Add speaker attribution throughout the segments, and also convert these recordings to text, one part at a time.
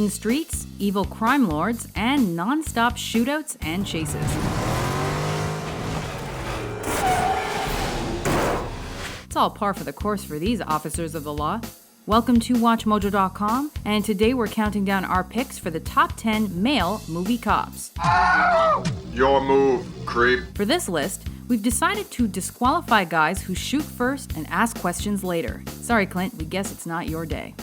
Speaker 1: mean streets, evil crime lords, and non-stop shootouts and chases. It's all par for the course for these officers of the law. Welcome to WatchMojo.com, and today we're counting down our picks for the top 10 male movie cops.
Speaker 2: Your move, creep.
Speaker 1: For this list, we've decided to disqualify guys who shoot first and ask questions later. Sorry, Clint, we guess it's not your day.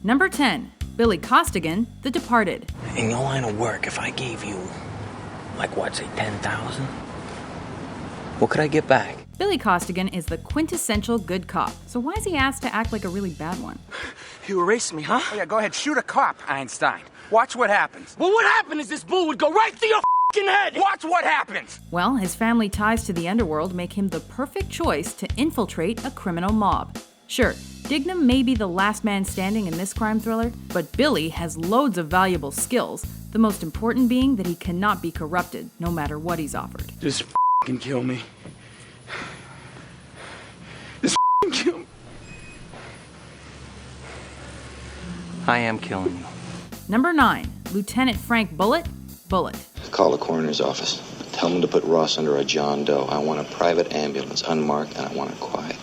Speaker 1: Number 10, Billy Costigan, The Departed.
Speaker 3: In your line of work, if I gave you, say 10,000? What could I get back?
Speaker 1: Billy Costigan is the quintessential good cop, so why is he asked to act like a really bad one?
Speaker 3: You erased me, huh?
Speaker 4: Oh, yeah, go ahead, shoot a cop, Einstein. Watch what happens.
Speaker 3: Well, what happened is this bull would go right through your f***ing head!
Speaker 4: Watch what happens!
Speaker 1: Well, his family ties to the underworld make him the perfect choice to infiltrate a criminal mob. Sure, Dignam may be the last man standing in this crime thriller, but Billy has loads of valuable skills, the most important being that he cannot be corrupted, no matter what he's offered.
Speaker 4: Just f***ing kill me. Just f***ing kill me.
Speaker 3: I am killing you.
Speaker 1: Number 9, Lieutenant Frank Bullitt, Bullitt.
Speaker 5: Call the coroner's office. Tell them to put Ross under a John Doe. I want a private ambulance, unmarked, and I want it quiet.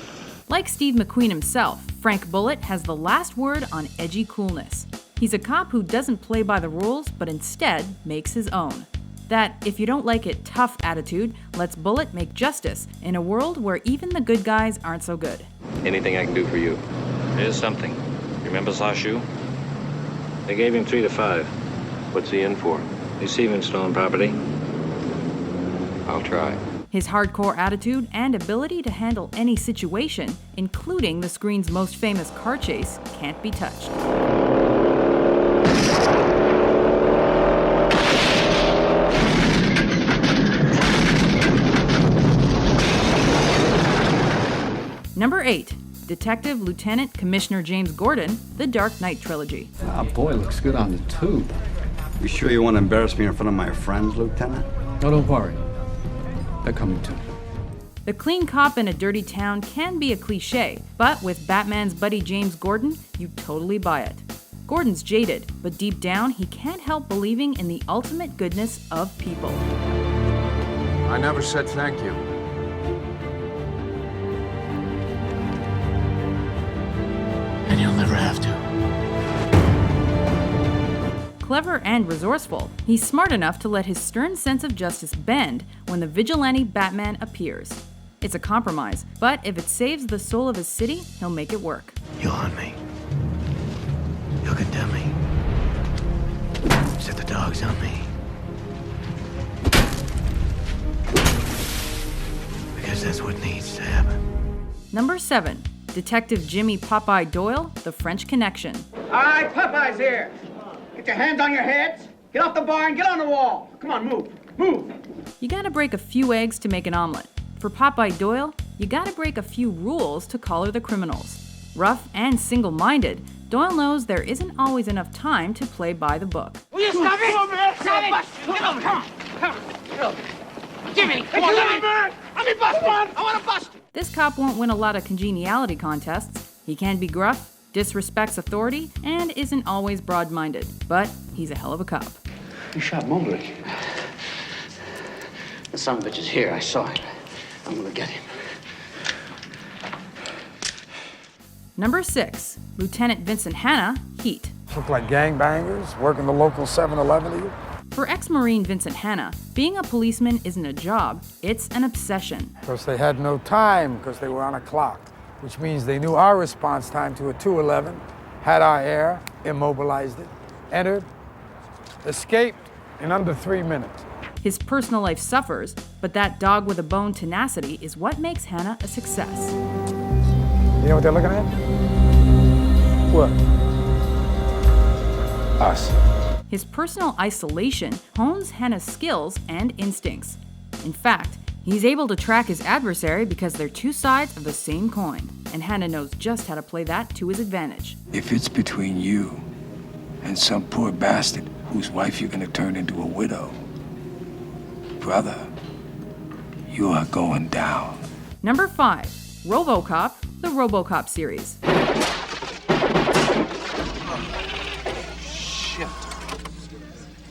Speaker 1: Like Steve McQueen himself, Frank Bullitt has the last word on edgy coolness. He's a cop who doesn't play by the rules, but instead makes his own. That, if you don't like it, tough attitude lets Bullitt make justice in a world where even the good guys aren't so good.
Speaker 6: Anything I can do for you? Here's something. Remember Sashu? They gave him 3 to 5. What's he in for? Deceiving stolen property? I'll try.
Speaker 1: His hardcore attitude and ability to handle any situation, including the screen's most famous car chase, can't be touched. Number 8, Detective Lieutenant Commissioner James Gordon, The Dark Knight Trilogy.
Speaker 7: Ah, boy, looks good on the tube.
Speaker 8: You sure you want to embarrass me in front of my friends, Lieutenant?
Speaker 7: No, don't worry. They're coming too.
Speaker 1: The clean cop in a dirty town can be a cliche, but with Batman's buddy James Gordon, you totally buy it. Gordon's jaded, but deep down, he can't help believing in the ultimate goodness of people.
Speaker 2: I never said thank you.
Speaker 3: And you'll never have to.
Speaker 1: Clever and resourceful, he's smart enough to let his stern sense of justice bend when the vigilante Batman appears. It's a compromise, but if it saves the soul of his city, he'll make it work.
Speaker 3: You'll hunt me. You'll condemn me. Set the dogs on me. Because that's what needs to happen.
Speaker 1: Number 7, Detective Jimmy Popeye Doyle, The French Connection.
Speaker 9: All right, Popeye's here. Get your hands on your heads. Get off the bar and get on the wall. Come on, move. Move.
Speaker 1: You gotta break a few eggs to make an omelet. For Popeye Doyle, you gotta break a few rules to collar the criminals. Rough and single-minded, Doyle knows there isn't always enough time to play by the book.
Speaker 9: Will you stop it? Stop it! Get over, come on. Get over. Jimmy, come on, let me bust one. I want to bust.
Speaker 1: This cop won't win a lot of congeniality contests. He can be gruff, disrespects authority, and isn't always broad-minded. But he's a hell of a cop.
Speaker 9: You shot Mobley. The son of a bitch is here. I saw him. I'm gonna get him.
Speaker 1: Number 6, Lieutenant Vincent Hanna, Heat.
Speaker 10: Look like gangbangers working the local 7-Eleven to you?
Speaker 1: For ex-Marine Vincent Hanna, being a policeman isn't a job, it's an obsession.
Speaker 10: Because they had no time because they were on a clock, which means they knew our response time to a 211, had our air, immobilized it, entered, escaped in under 3 minutes.
Speaker 1: His personal life suffers, but that dog-with-a-bone tenacity is what makes Hanna a success.
Speaker 10: You know what they're looking at? What? Us.
Speaker 1: His personal isolation hones Hanna's skills and instincts. In fact, he's able to track his adversary because they're two sides of the same coin, and Hanna knows just how to play that to his advantage.
Speaker 11: If it's between you and some poor bastard whose wife you're gonna turn into a widow, brother, you are going down.
Speaker 1: Number 5, RoboCop, the RoboCop series.
Speaker 12: Shit.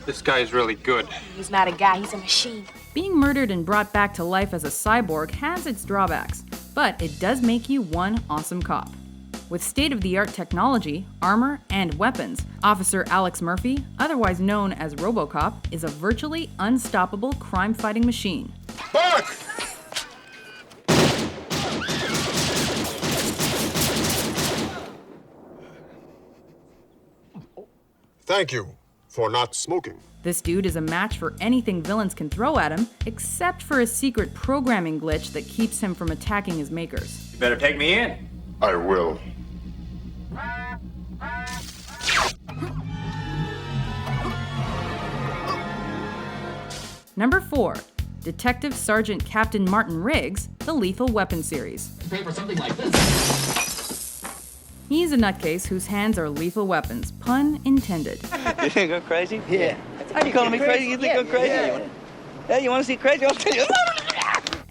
Speaker 12: This guy is really good.
Speaker 13: He's not a guy, he's a machine.
Speaker 1: Being murdered and brought back to life as a cyborg has its drawbacks, but it does make you one awesome cop. With state-of-the-art technology, armor, and weapons, Officer Alex Murphy, otherwise known as RoboCop, is a virtually unstoppable crime-fighting machine.
Speaker 2: Back! Thank you for not smoking.
Speaker 1: This dude is a match for anything villains can throw at him, except for a secret programming glitch that keeps him from attacking his makers.
Speaker 12: You better take me in.
Speaker 2: I will.
Speaker 1: Number 4. Detective Sergeant Captain Martin Riggs, the Lethal Weapon series.
Speaker 14: Pay for something like this.
Speaker 1: He's a nutcase whose hands are lethal weapons, pun intended.
Speaker 15: You think I'm crazy? Yeah. Are you calling me crazy? You think I'm crazy? Yeah, you want to see crazy? I'll tell you.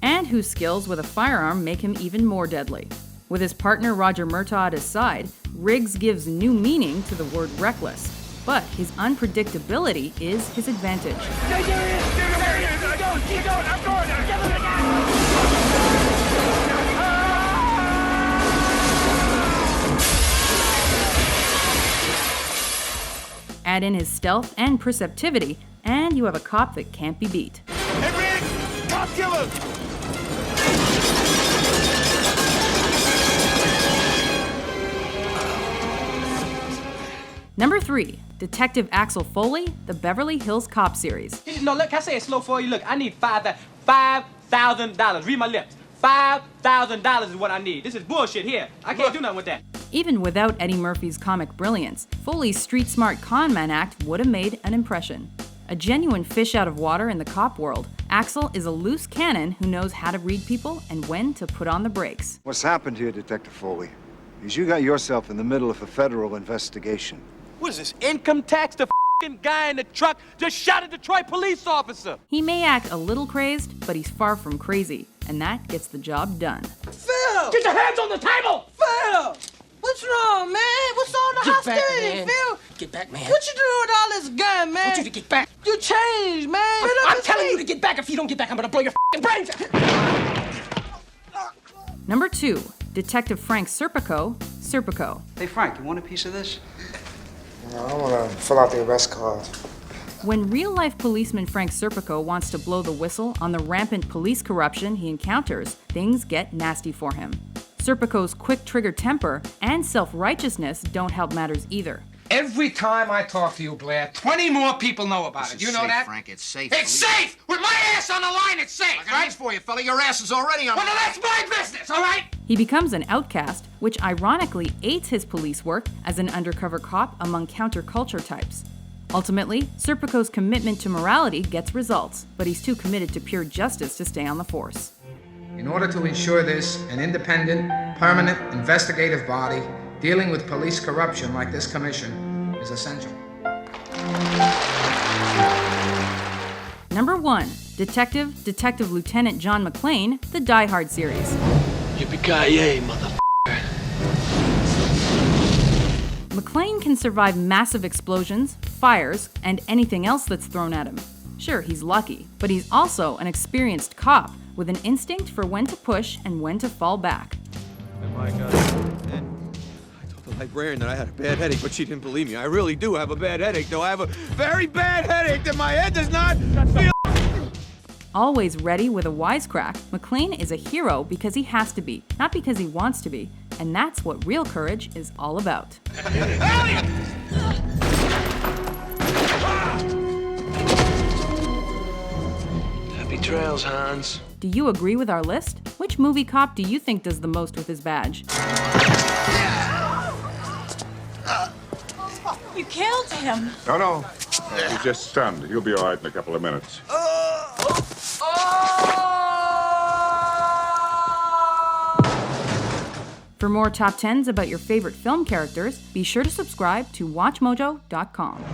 Speaker 1: And whose skills with a firearm make him even more deadly. With his partner Roger Murtaugh at his side, Riggs gives new meaning to the word reckless. But his unpredictability is his advantage. Add in his stealth and perceptivity, and you have a cop that can't be beat.
Speaker 9: Hey, Riggs! Cop killer!
Speaker 1: Number 3. Detective Axel Foley, the Beverly Hills Cop series.
Speaker 16: No, look, can I say it slow for you? Look, I need $5,000. Read my lips. $5,000 is what I need. This is bullshit here. I can't do nothing with that.
Speaker 1: Even without Eddie Murphy's comic brilliance, Foley's street-smart con-man act would have made an impression. A genuine fish out of water in the cop world, Axel is a loose cannon who knows how to read people and when to put on the brakes.
Speaker 17: What's happened here, Detective Foley, is you got yourself in the middle of a federal investigation.
Speaker 16: What is this, income tax? The f***ing guy in the truck just shot a Detroit police officer.
Speaker 1: He may act a little crazed, but he's far from crazy, and that gets the job done.
Speaker 9: Phil! Get your hands on the table! Phil! What's wrong, man? What's all the hostility, Phil?
Speaker 14: Get back, man.
Speaker 9: What you doing with all this gun, man?
Speaker 14: I want you to get back.
Speaker 9: You changed, man.
Speaker 14: I'm telling you to get back. If you don't get back, I'm gonna blow your f***ing brains out.
Speaker 1: Number 2. Detective Frank Serpico, Serpico.
Speaker 8: Hey, Frank, you want a piece of this?
Speaker 10: No, I want to fill out the arrest card.
Speaker 1: When real-life policeman Frank Serpico wants to blow the whistle on the rampant police corruption he encounters, things get nasty for him. Serpico's quick-trigger temper and self-righteousness don't help matters either.
Speaker 18: Every time I talk to you, Blair, 20 more people know about it. You know that?
Speaker 19: Frank, it's safe.
Speaker 18: It's safe! With my ass on the line, it's safe, right?
Speaker 19: For you, fella. Your ass is already on.
Speaker 18: Well, that's my business, all right?
Speaker 1: He becomes an outcast, which ironically aids his police work as an undercover cop among counterculture types. Ultimately, Serpico's commitment to morality gets results, but he's too committed to pure justice to stay on the force.
Speaker 18: In order to ensure this, an independent, permanent, investigative body dealing with police corruption like this commission is essential.
Speaker 1: Number 1. Detective Lieutenant John McClane, the Die Hard series.
Speaker 14: Yippee-ki-yay, motherfucker.
Speaker 1: McClane can survive massive explosions, fires, and anything else that's thrown at him. Sure, he's lucky, but he's also an experienced cop with an instinct for when to push and when to fall back.
Speaker 20: Oh my God. I told the librarian that I had a bad headache, but she didn't believe me. I really do have a bad headache, though. I have a very bad headache that my head does not feel.
Speaker 1: Always ready with a wisecrack, McClane is a hero because he has to be, not because he wants to be. And that's what real courage is all about.
Speaker 14: Happy trails, Hans.
Speaker 1: Do you agree with our list? Which movie cop do you think does the most with his badge?
Speaker 13: You killed him.
Speaker 2: No. He's just stunned. He'll be all right in a couple of minutes.
Speaker 1: For more top 10s about your favorite film characters, be sure to subscribe to WatchMojo.com.